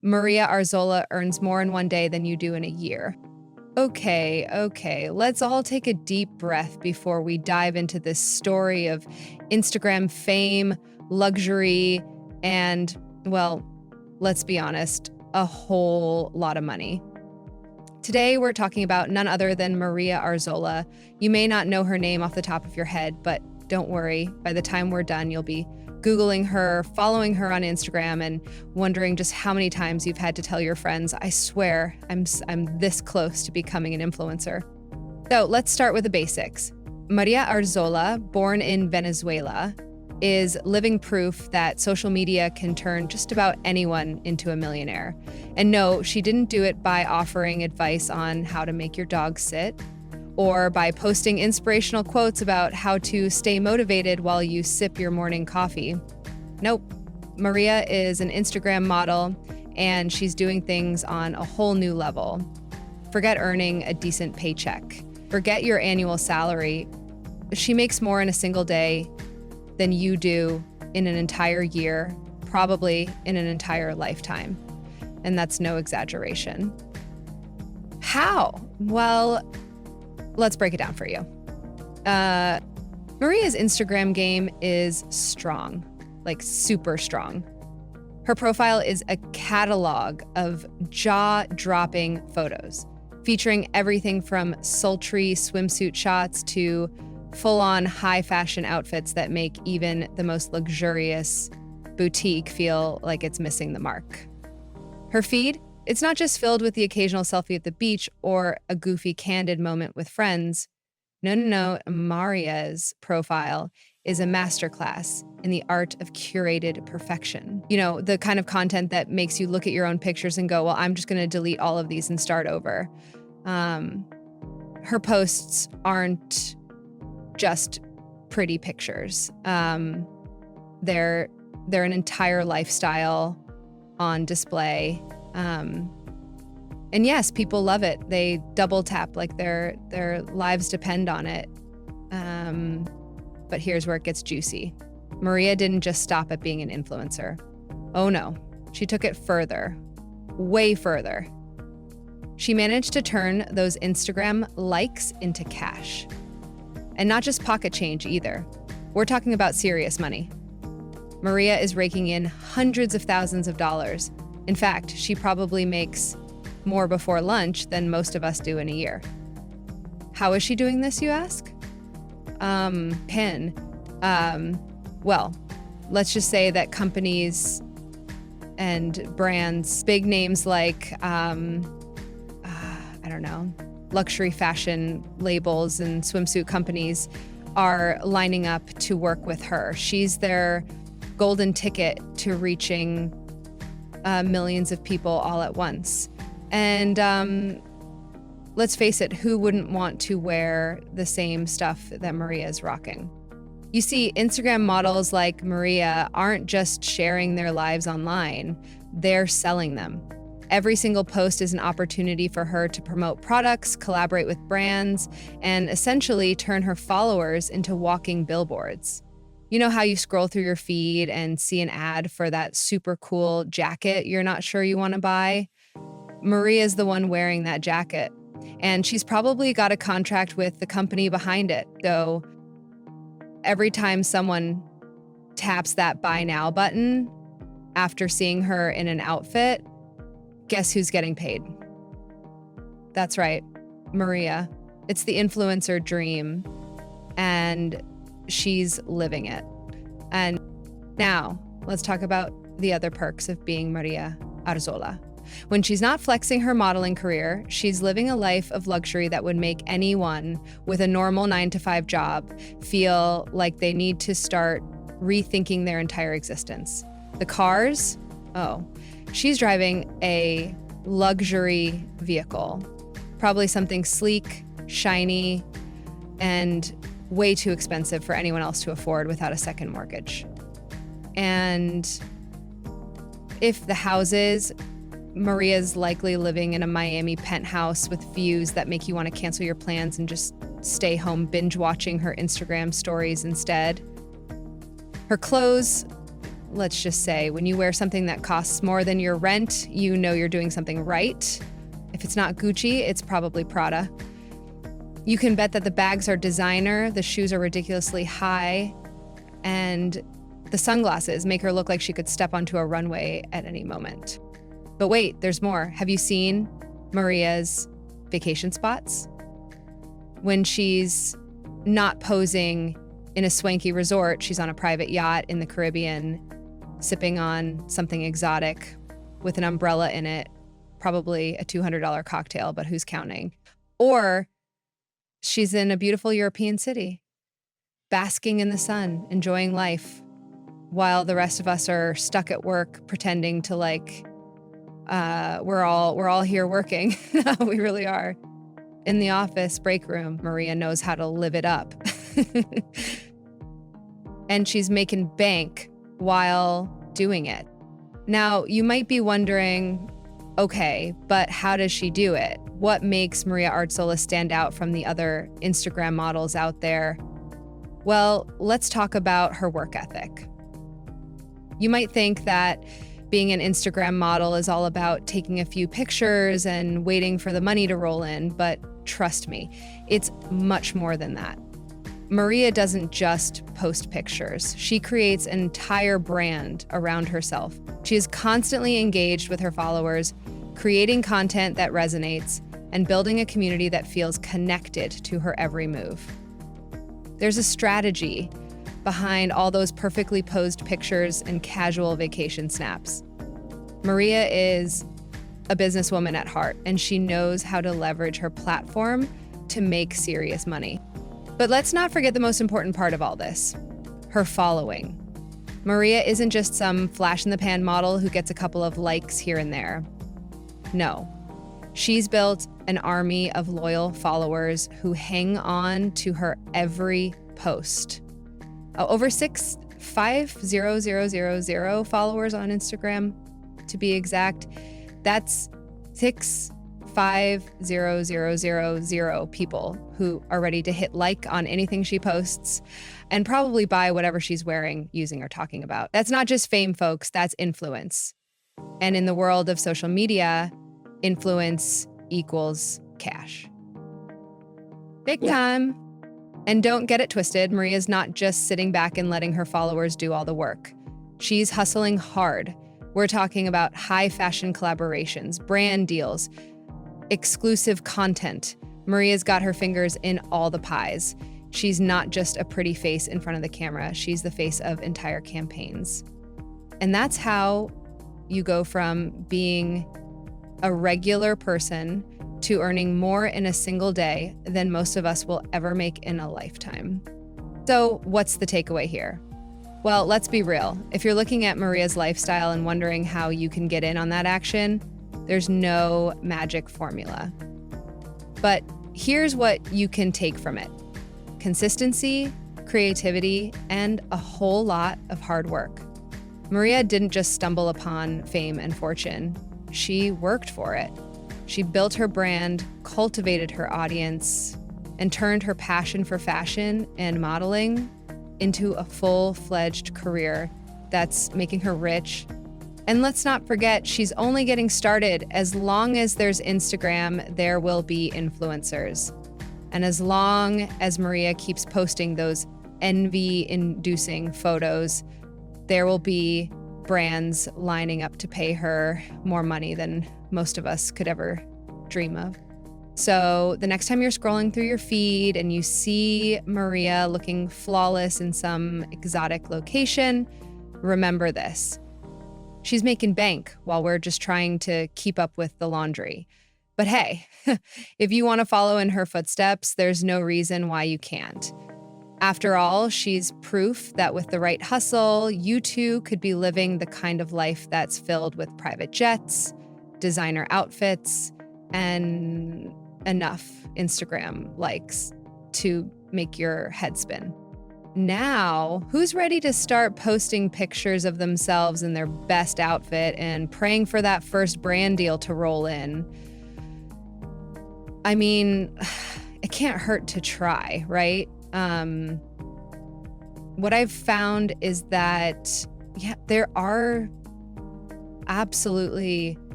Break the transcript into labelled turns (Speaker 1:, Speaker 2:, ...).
Speaker 1: Maria Arzola earns more in one day than you do in a year. Okay, let's all take a deep breath before we dive into this story of Instagram fame, luxury, and, well, let's be honest, a whole lot of money. Today, we're talking about none other than Maria Arzola. You may not know her name off the top of your head, but don't worry. By the time we're done, you'll be Googling her, following her on Instagram, and wondering just how many times you've had to tell your friends, I swear, I'm this close to becoming an influencer. So let's start with the basics. Maria Arzola, born in Venezuela, is living proof that social media can turn just about anyone into a millionaire. And no, she didn't do it by offering advice on how to make your dog sit, or by posting inspirational quotes about how to stay motivated while you sip your morning coffee. Nope. Maria is an Instagram model, and she's doing things on a whole new level. Forget earning a decent paycheck. Forget your annual salary. She makes more in a single day than you do in an entire year, probably in an entire lifetime. And that's no exaggeration. How? Well, let's break it down for you. Maria's Instagram game is strong, like super strong. Her profile is a catalog of jaw-dropping photos, featuring everything from sultry swimsuit shots to full-on high-fashion outfits that make even the most luxurious boutique feel like it's missing the mark. Her feed? It's not just filled with the occasional selfie at the beach or a goofy, candid moment with friends. No. Maria's profile is a masterclass in the art of curated perfection. You know, the kind of content that makes you look at your own pictures and go, well, I'm just going to delete all of these and start over. Her posts aren't just pretty pictures. They're an entire lifestyle on display. And yes, people love it. They double tap like their lives depend on it. But here's where it gets juicy. Maria didn't just stop at being an influencer. Oh no, she took it further, way further. She managed to turn those Instagram likes into cash. And not just pocket change either. We're talking about serious money. Maria is raking in hundreds of thousands of dollars. In fact, she probably makes more before lunch than most of us do in a year. How is she doing this, you ask? Well, let's just say that companies and brands, big names like, luxury fashion labels and swimsuit companies are lining up to work with her. She's their golden ticket to reaching millions of people all at once. And let's face it, who wouldn't want to wear the same stuff that Maria is rocking? You see, Instagram models like Maria aren't just sharing their lives online, they're selling them. Every single post is an opportunity for her to promote products, collaborate with brands, and essentially turn her followers into walking billboards. You know how you scroll through your feed and see an ad for that super cool jacket you're not sure you want to buy? Maria's the one wearing that jacket, and she's probably got a contract with the company behind it, though every time someone taps that buy now button after seeing her in an outfit, guess who's getting paid? That's right, Maria. It's the influencer dream, and she's living it. And now, let's talk about the other perks of being Maria Arzola. When she's not flexing her modeling career, she's living a life of luxury that would make anyone with a normal 9-to-5 job feel like they need to start rethinking their entire existence. The cars? Oh, she's driving a luxury vehicle, probably something sleek, shiny, and way too expensive for anyone else to afford without a second mortgage. And if the houses, Maria's likely living in a Miami penthouse with views that make you want to cancel your plans and just stay home binge watching her Instagram stories instead. Her clothes, let's just say when you wear something that costs more than your rent, you know you're doing something right. If it's not Gucci, it's probably Prada. You can bet that the bags are designer, the shoes are ridiculously high, and the sunglasses make her look like she could step onto a runway at any moment. But wait, there's more. Have you seen Maria's vacation spots? When she's not posing in a swanky resort, she's on a private yacht in the Caribbean, sipping on something exotic with an umbrella in it, probably a $200 cocktail, but who's counting? Or she's in a beautiful European city, basking in the sun, enjoying life, while the rest of us are stuck at work pretending to we're all here working. We really are. In the office break room, Maria knows how to live it up. And she's making bank while doing it. Now, you might be wondering, okay, but how does she do it? What makes Maria Arzola stand out from the other Instagram models out there? Well, let's talk about her work ethic. You might think that being an Instagram model is all about taking a few pictures and waiting for the money to roll in, but trust me, it's much more than that. Maria doesn't just post pictures. She creates an entire brand around herself. She is constantly engaged with her followers, creating content that resonates and building a community that feels connected to her every move. There's a strategy behind all those perfectly posed pictures and casual vacation snaps. Maria is a businesswoman at heart, and she knows how to leverage her platform to make serious money. But let's not forget the most important part of all this, her following. Maria isn't just some flash-in-the-pan model who gets a couple of likes here and there. No, she's built an army of loyal followers who hang on to her every post. Over 5,000 followers on Instagram, to be exact. That's 650,000 people who are ready to hit like on anything she posts and probably buy whatever she's wearing, using, or talking about. That's not just fame, folks, that's influence. And in the world of social media, influence equals cash. Big time. And don't get it twisted, Maria's not just sitting back and letting her followers do all the work. She's hustling hard. We're talking about high fashion collaborations, brand deals, exclusive content. Maria's got her fingers in all the pies. She's not just a pretty face in front of the camera. She's the face of entire campaigns. And that's how you go from being a regular person to earning more in a single day than most of us will ever make in a lifetime. So what's the takeaway here? Well, let's be real. If you're looking at Maria's lifestyle and wondering how you can get in on that action, there's no magic formula. But here's what you can take from it: consistency, creativity, and a whole lot of hard work. Maria didn't just stumble upon fame and fortune. She worked for it. She built her brand, cultivated her audience, and turned her passion for fashion and modeling into a full-fledged career that's making her rich. And let's not forget, she's only getting started. As long as there's Instagram, there will be influencers. And as long as Maria keeps posting those envy-inducing photos, there will be brands lining up to pay her more money than most of us could ever dream of. So the next time you're scrolling through your feed and you see Maria looking flawless in some exotic location, remember this: she's making bank while we're just trying to keep up with the laundry. But hey, if you want to follow in her footsteps, there's no reason why you can't. After all, she's proof that with the right hustle, you too could be living the kind of life that's filled with private jets, designer outfits, and enough Instagram likes to make your head spin. Now, who's ready to start posting pictures of themselves in their best outfit and praying for that first brand deal to roll in? I mean, it can't hurt to try, right? What I've found is that Yeah, there are absolutely